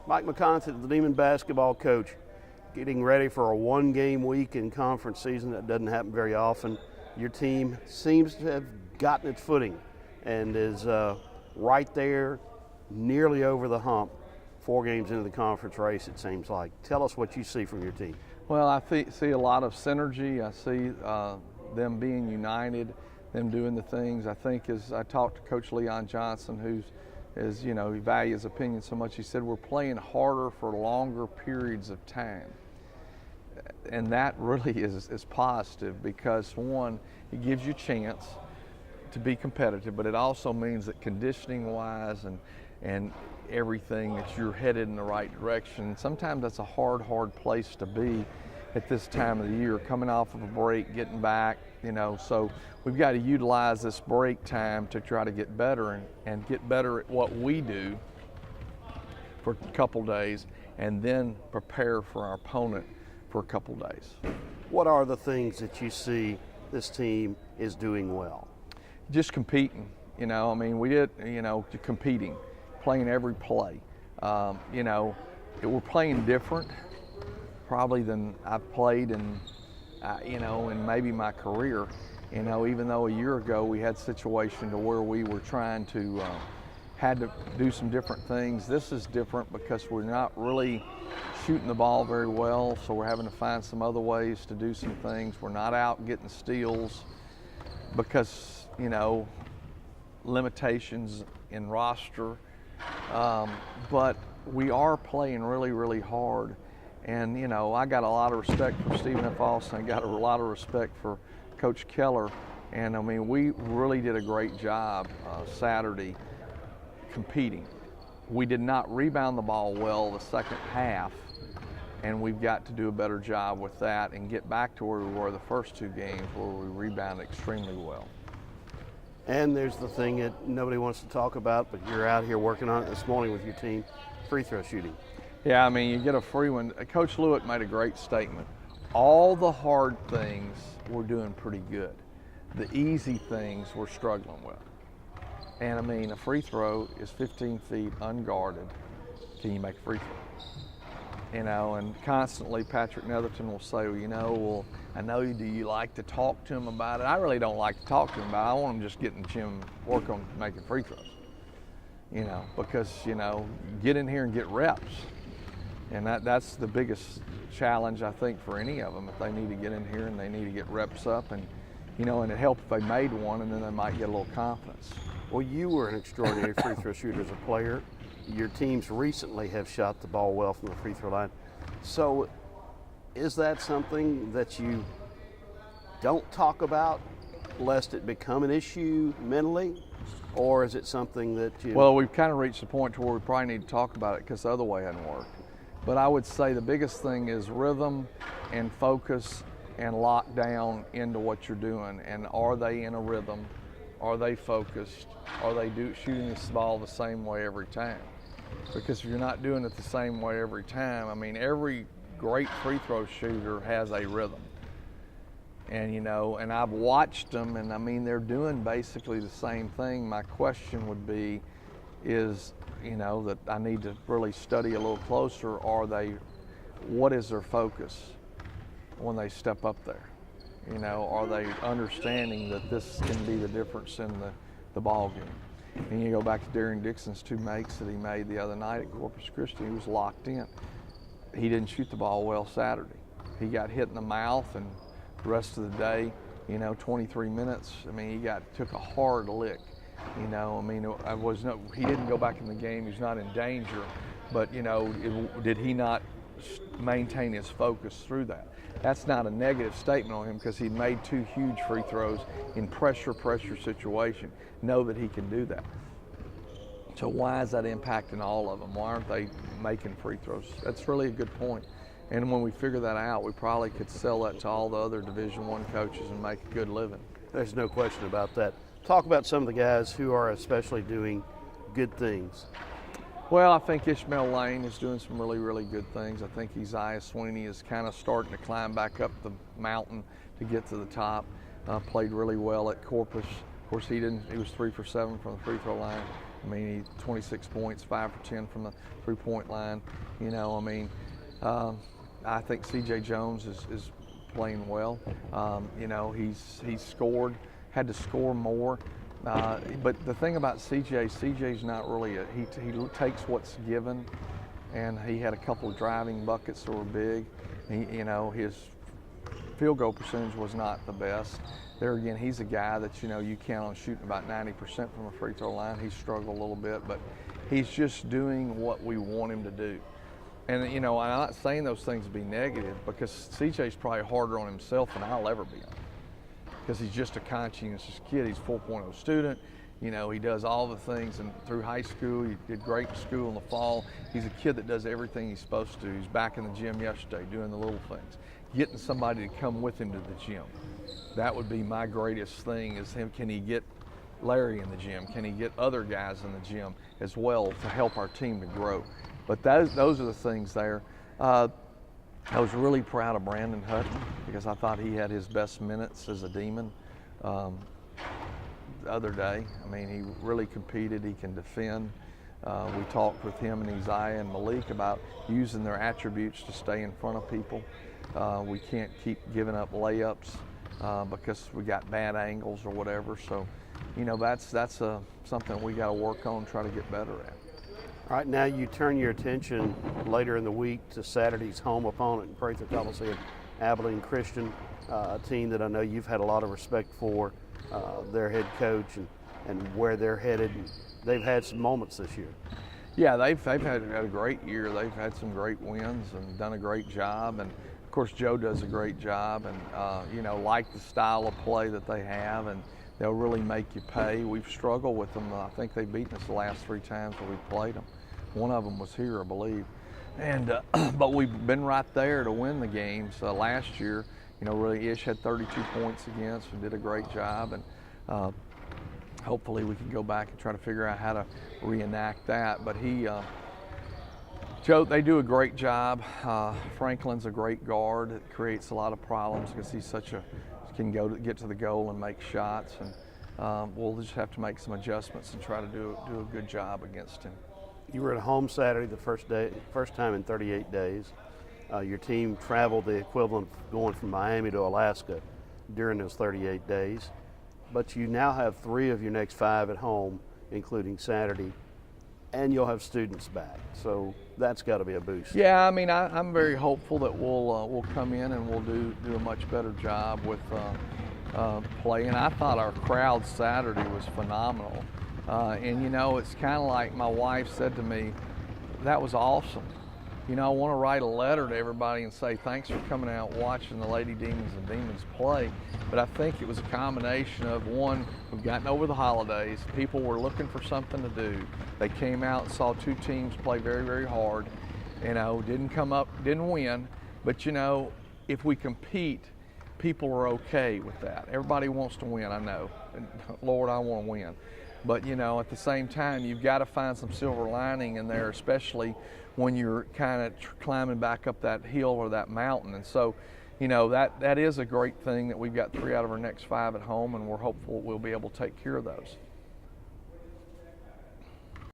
Mike McConathy, the Demon basketball coach, getting ready for a one-game week in conference season. That doesn't happen very often. Your team seems to have gotten its footing and is right there, nearly over the hump, 4 games into the conference race, it seems like. Tell us what you see from your team. Well, I see a lot of synergy. I see them being united, them doing the things. I think as I talked to Coach Leon Johnson, who's he values opinion so much, he said we're playing harder for longer periods of time. And that really is positive because, one, it gives you a chance to be competitive, but it also means that conditioning-wise and everything, that you're headed in the right direction. Sometimes that's a hard place to be at this time of the year, coming off of a break, getting back, so we've got to utilize this break time to try to get better and get better at what we do for a couple days and then prepare for our opponent for a couple days. What are the things that you see this team is doing well? Just competing, competing, playing every play. We're playing different probably than I've played in maybe my career. Even though a year ago we had a situation to where we were trying to, had to do some different things. This is different because we're not really shooting the ball very well, so we're having to find some other ways to do some things. We're not out getting steals because, limitations in roster, but we are playing really hard. And, I got a lot of respect for Stephen F. Austin. I got a lot of respect for Coach Keller. And, we really did a great job Saturday competing. We did not rebound the ball well the second half, and we've got to do a better job with that and get back to where we were the first 2 games where we rebounded extremely well. And there's the thing that nobody wants to talk about, but you're out here working on it this morning with your team, free throw shooting. Yeah, you get a free one. Coach Lewitt made a great statement. All the hard things we're doing pretty good. The easy things we're struggling with. And a free throw is 15 feet unguarded. Can you make a free throw? And constantly Patrick Netherton will say, I know do you like to talk to him about it? I really don't like to talk to him about it. I want him just getting the gym, work on making free throws. Because, get in here and get reps. And that's the biggest challenge, I think, for any of them, if they need to get in here and they need to get reps up. And, and it helped if they made one, and then they might get a little confidence. Well, you were an extraordinary free throw shooter as a player. Your teams recently have shot the ball well from the free throw line. So is that something that you don't talk about lest it become an issue mentally? Or is it something that you... Well, we've kind of reached the point to where we probably need to talk about it because the other way hadn't worked. But I would say the biggest thing is rhythm and focus and lock down into what you're doing. And are they in a rhythm? Are they focused? Are they shooting this ball the same way every time? Because if you're not doing it the same way every time, every great free throw shooter has a rhythm. And, and I've watched them, and they're doing basically the same thing. My question would be, that I need to really study a little closer. What is their focus when they step up there? Are they understanding that this can be the difference in the ball game? And you go back to Darian Dixon's 2 makes that he made the other night at Corpus Christi. He was locked in. He didn't shoot the ball well Saturday. He got hit in the mouth, and the rest of the day, 23 minutes. He took a hard lick. He didn't go back in the game. He's not in danger, but did he not maintain his focus through that? That's not a negative statement on him because he made 2 huge free throws in pressure situation. Know that he can do that. So why is that impacting all of them? Why aren't they making free throws? That's really a good point. And when we figure that out, we probably could sell that to all the other Division I coaches and make a good living. There's no question about that. Talk about some of the guys who are especially doing good things. Well, I think Ishmael Lane is doing some really good things. I think Isaiah Sweeney is kind of starting to climb back up the mountain to get to the top. Played really well at Corpus. Of course, he was 3 for 7 from the free throw line. I mean, 26 points, 5 for 10 from the three-point line. You know, I mean, I think C.J. Jones is playing well. You know, he's scored, had to score more. But the thing about CJ's not really he takes what's given, and he had a couple of driving buckets that were big. You know, his field goal percentage was not the best. There again, he's a guy that, you know, you count on shooting about 90% from a free throw line. He struggled a little bit, but he's just doing what we want him to do. And, you know, I'm not saying those things to be negative, because CJ's probably harder on himself than I'll ever be on, because he's just a conscientious kid. He's a 4.0 student. You know, he does all the things, and through high school, he did great in school in the fall. He's a kid that does everything he's supposed to. He's back in the gym yesterday doing the little things. Getting somebody to come with him to the gym. That would be my greatest thing, is him. Can he get Larry in the gym? Can he get other guys in the gym as well to help our team to grow? But those are the things there. I was really proud of Brandon Hutton, because I thought he had his best minutes as a Demon the other day. I mean, he really competed. He can defend. We talked with him and Isaiah and Malik about using their attributes to stay in front of people. We can't keep giving up layups because we got bad angles or whatever. So, you know, that's something we got to work on, try to get better at. All right, now you turn your attention later in the week to Saturday's home opponent in Prather Coliseum, Abilene Christian, a team that I know you've had a lot of respect for, their head coach and where they're headed. They've had some moments this year. Yeah, they've had a great year. They've had some great wins and done a great job. And of course, Joe does a great job, and you know, like the style of play that they have, and they'll really make you pay. We've struggled with them. I think they've beaten us the last 3 times where we've played them. One of them was here, I believe. And but we've been right there to win the games. Last year, you know, really Ish had 32 points against and did a great job. And hopefully we can go back and try to figure out how to reenact that. But Joe, they do a great job. Franklin's a great guard. It creates a lot of problems because he's can get to the goal and make shots. And we'll just have to make some adjustments and try to do a good job against him. You were at home Saturday, the first time in 38 days. Your team traveled the equivalent of going from Miami to Alaska during those 38 days. But you now have 3 of your next 5 at home, including Saturday, and you'll have students back. So that's got to be a boost. Yeah, I mean, I'm very hopeful that we'll come in and we'll do a much better job with play. And I thought our crowd Saturday was phenomenal. And you know, it's kind of like my wife said to me, that was awesome. You know, I want to write a letter to everybody and say thanks for coming out watching the Lady Demons and Demons play. But I think it was a combination of, one, we've gotten over the holidays. People were looking for something to do. They came out and saw 2 teams play very, very hard. You know, didn't win. But you know, if we compete, people are okay with that. Everybody wants to win, I know. And Lord, I want to win. But you know, at the same time, you've got to find some silver lining in there, especially when you're kind of climbing back up that hill or that mountain. And so, you know, that is a great thing that we've got 3 out of our next 5 at home, and we're hopeful we'll be able to take care of those.